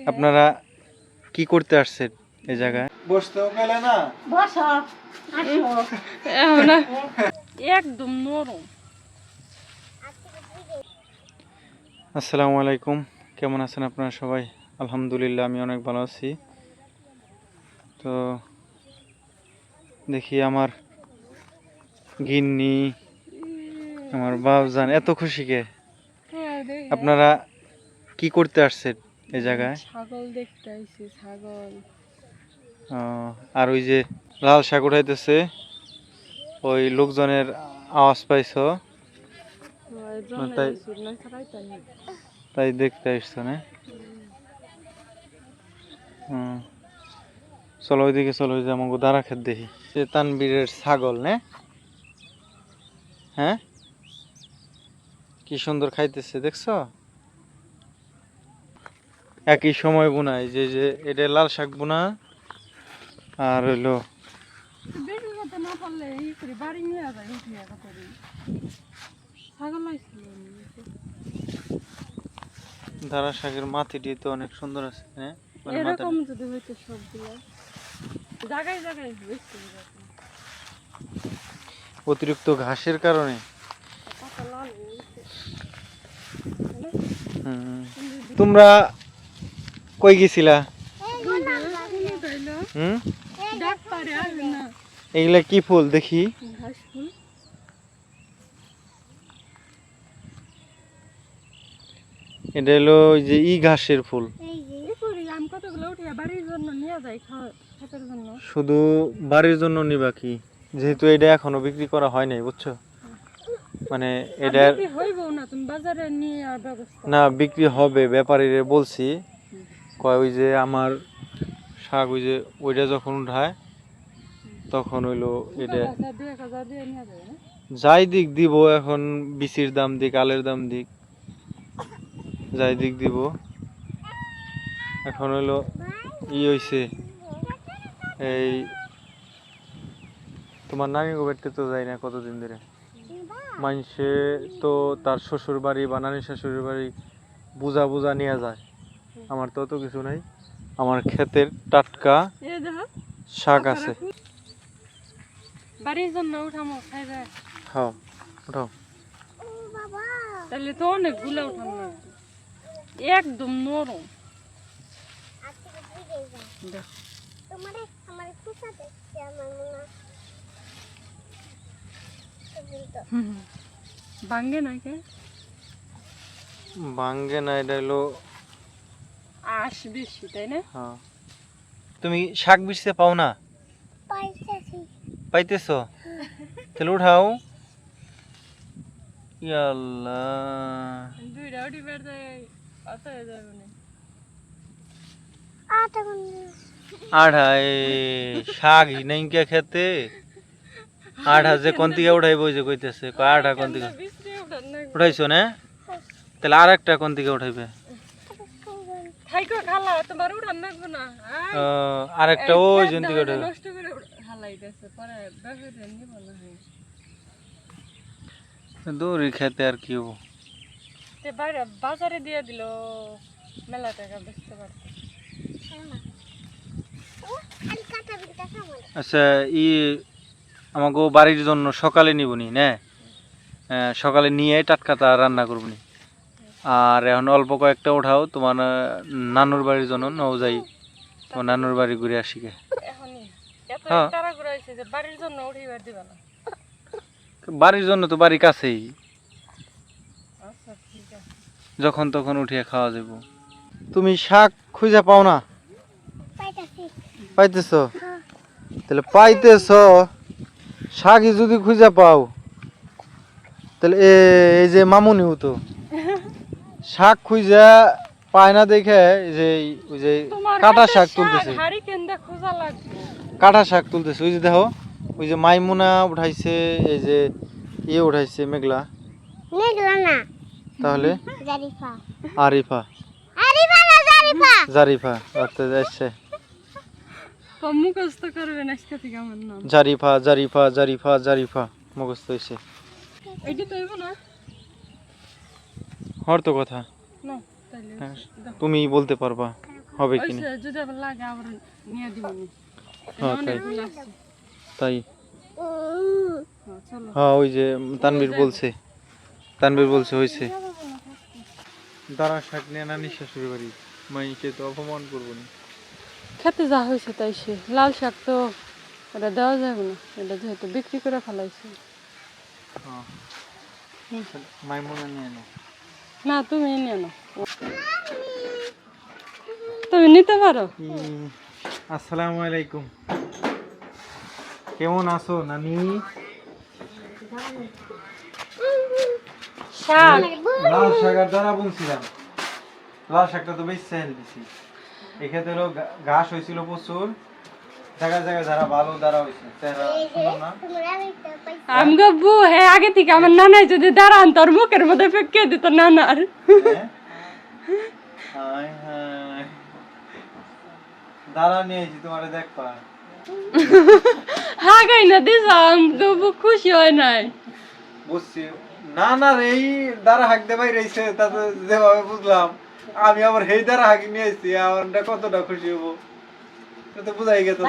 আপনারা কি করতে আসছেন এই জায়গায়? বসতেও পেলে না? বসো, আসো। একদম নরম। আসসালামু আলাইকুম, কেমন আছেন আপনারা সবাই? আলহামদুলিল্লাহ, আমি অনেক ভালো আছি। তো দেখি আমার গিন্নি, আমার বাবজান এত খুশি কে? আপনারা কি করতে আসছেন এই জায়গায়? ছাগল দেখতে আইছি, ছাগল। আর ওই যে লাল শাক উঠাইতেছে, ওই লোকজনের আওয়াজ পাইছো? তাই দেখতে আসছো না? চলো ওইদিকে, চলো, ওই যে আমাকে দাঁড়া খেত দেখি। সে তানবীরের ছাগল না? হ্যাঁ, কি সুন্দর খাইতেছে, দেখছো? একই সময় বোনাই, যে যে এটা লাল শাক বোনা আর হইলো ধারা শাকের মাটিটি তো অনেক সুন্দর আছে, হ্যাঁ? এরকম যদি হইতো সবগুলো জায়গায় জায়গায় হইছে। অতিরিক্ত ঘাসের কারণে। তোমরা কই গেছিলা? এগুলা কি ফুল দেখি? এটা হলো ওই যে ঘাসের ফুল। শুধু বাড়ির জন্য নিবা কি? যেহেতু এটা এখনো বিক্রি করা হয় নাই, বুঝছো? মানে এটা না, বিক্রি হবে, ব্যাপারীরে বলছি, কয় ওই যে আমার শাক, ওই যে ওইটা যখন উঠায় তখন হইলো এটা যাই দিক দিব, এখন বিচির দাম দিক, আলের দাম দিক, যাই দিক দিব। এখন হইলো হইছে এই তোমার নানি বাড়িতে তো যাই না কতদিন ধরে। মানুষে তো তার শ্বশুর বাড়ি বা নানি শ্বশুরের বাড়ি বুঝা বুঝা নিয়ে যায়। আমার তো অত কিছু নাই, আমার ক্ষেতের টাটকা শাক আছে। বাড়ির জন্য উঠামো, খাইবে? খাও, উঠাও। তাহলে তো অনেকগুলো উঠানো লাগবে, একদম নরম। ভাঙ্গে না কে? ভাঙ্গে না, এটা হলো আশ বেশি, তাই না? হ্যাঁ। তুমি শাক বিছতে পাও না? পাইতেছো? তাহলে উঠাও। ইয়াল্লাহ, দুইটা উঠি বেড়ে অত হয়ে যাবে না। আড়াই শাক নাই কে খেতে? আড়া যে কোন থেকে উঠাইবো, যে কইতেছে আড়া কোন থেকে উঠাইছো না? তাহলে আর একটা কোন থেকে উঠাইবে? আরেকটা ওই জন থেকে উঠাইবে। দূরে খেতে আর কি হবো? বাজারে দিয়ে দিল, মেলা টাকা বেচতে পারতো। আচ্ছা, আমাকে বাড়ির জন্য সকালে নিবনি না? সকালে নিয়ে টাটকাটা রান্না করবনি। আর এখন অল্প কয়েকটা উঠাও, তোমার নানুর বাড়ির জন্য নও যাই, তোমার নানুর বাড়ি ঘুরে আসি গে। হ্যাঁ, বাড়ির জন্য তো বাড়ির কাছেই, যখন তখন উঠিয়ে খাওয়া যাবো। তুমি শাক খুঁজে পাও না? পাইতেছ? তাহলে পাইতেছ, শাকই যদি খুঁজে পাও, তাহলে এই যে মামুনিও তো শাক খুঁজে পায় না দেখে যে ওই যে কাটা শাক তুলতেছে, কাটা শাক তুলতেছে। ওই যে দেখো, ওই যে মাইমুনা উঠাইছে, এই যে উঠাইছে মেঘলা। মেঘলা না, তাহলে জারিফা। আরিফা, আরিফা না জারিফা, জারিফা। আচ্ছা, যাচ্ছে মুখস্থ করবে না, আজকে থেকে আমার নাম জারিফা, জারিফা, জারিফা, জারিফা মুখস্থ হইছে। এইটা তো হইব না, হর তো কথা না তাইলে তুমি বলতে পারবা। হবে ওই কিনা। যে যদি আবার লাগে আবার নিয়ে দিব নি। হ্যাঁ, তাই। অনেকগুলো আছে। তাই হ্যাঁ, চলো। হ্যাঁ, ওই যে তানবীর বলছে হয়েছে দাঁড়া শাক নিয়ে নানি শাশুড়ি বাড়ি মাইকে তো অপমান করবো না। খেতে যা হয়েছে তাই সে লাল শাক তো এটা দেওয়া যাবে না, এটা যেহেতু বিক্রি করে ফেলাইছে। মাইমুনা নিয়ে নাও। না তুমি নিয়ে নাও, তুমি নিতে পারো। আসসালামু আলাইকুম, কেমন আছো নানি? শাক লাল শাকের দ্বারা বলছিলাম, লাল শাকটা তো বেশ চাইল দিছি। এক্ষেত্রে হলো ঘাস হয়েছিল প্রচুর, জায়গায় জায়গায় যারা ভালো দ্বারা হয়েছে চেহারা সুন্দর না। আমি গব্বু হে আগে থেকে আমার নানাই যদি দাঁড়ান তোর মুখের মধ্যে ফেঁকে দিত নানার। হ্যাঁ? হায় হায়। দাঁড়া নিয়ে এসেছি তোমারে দেখবা। হ্যাঁ গাই না দিস গব্বু খুশি হয় নাই। বুঝছি না না রে, এই দ্বারা হাঁক দে ভাই রয়েছে তাতে যেভাবে বুঝলাম, আমি আবার হেই দ্বারা হাঁকি নিয়ে এসেছি, আমার কতটা খুশি হবো এটা তো বুঝাই গেছে।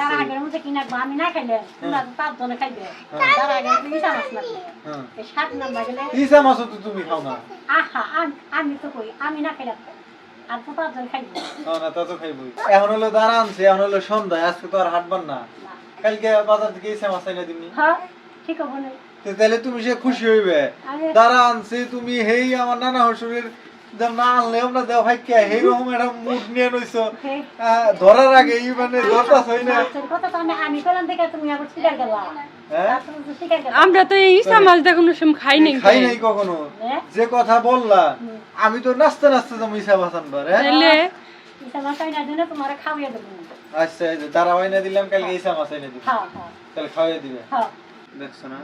ইসা মাছ তো তুমি খাও না। না তা তো খাইবই। এখন হলো দাঁড়া আনছে, এখন হলো সন্ধ্যায়, আজকে তো আর হাঁটবার না, কালকে বাজার থেকে ইসা মাছ এনে দিবনি। তাহলে তুমি সে খুশি হইবে, দাঁড়া আনছে তুমি হেই আমার নানা হসুরের না আনলেও না দেও ভাই কে হেই রকম একটা মুড নিয়ে নইছো ধরার আগে মানে ধরতাছ হই না। আমরা তো এই ইসা মাছ দিয়ে কোনো সময় খাই নাই। খাই নাই কখনো, যে কথা বললা আমি তো নাচতে নাচতে যাবো ইসা মাছ আনবার। তাইলে আচ্ছা এই যে দাঁড়া না দিলাম, কালকে ইসা মাছ এনে দিবি, তাহলে খাওয়াই দিবে। দেখছো না,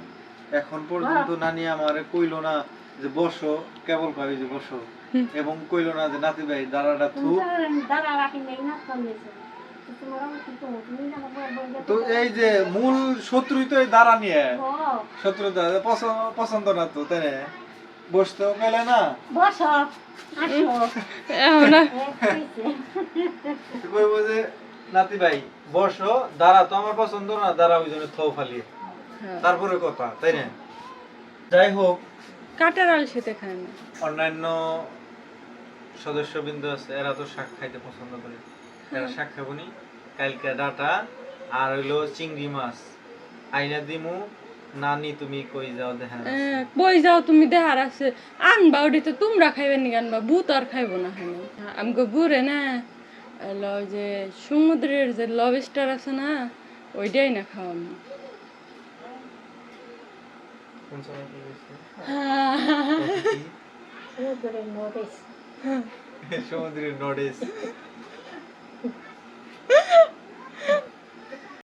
এখন পর্যন্ত নানি আমারে কইলো না যে বসো, কেবল কয় যে বসো, এবং কইলো না যে নাতি ভাই দাঁড়াটা থু। তো এই যে মূল শত্রুই তো এই দাঁড়া নিয়ে, শত্রুতা পছন্দ না তো, তাই না? বসতেও পেলে না, কইবো যে নাতি ভাই বসো, দাঁড়া তো আমার পছন্দ না, দাঁড়া ওই জন্য থৌ ফালিয়ে, তারপরে কথা, তাই না? যাই হোক, কাটার আল সেতে খায় না। অন্যান্য সদস্যবৃন্দ আছে, এরা তো শাক খাইতে পছন্দ করে, এরা শাক খাবনি। কালকে ডাটা আর হইলো চিংড়ি মাছ আইনা দিমু, নানি তুমি কই যাও দেখা। কই যাও তুমি দেহার আছে আনবা, ওটি তো তোমরা খাইবে নি আনবা, ভূত আর খাইবো না। হ্যাঁ আমাকে বুড়ে না ওই যে সমুদ্রের যে লবস্টার আছে না, ওইটাই না খাওয়ানো। সমুদ্রের নড়েস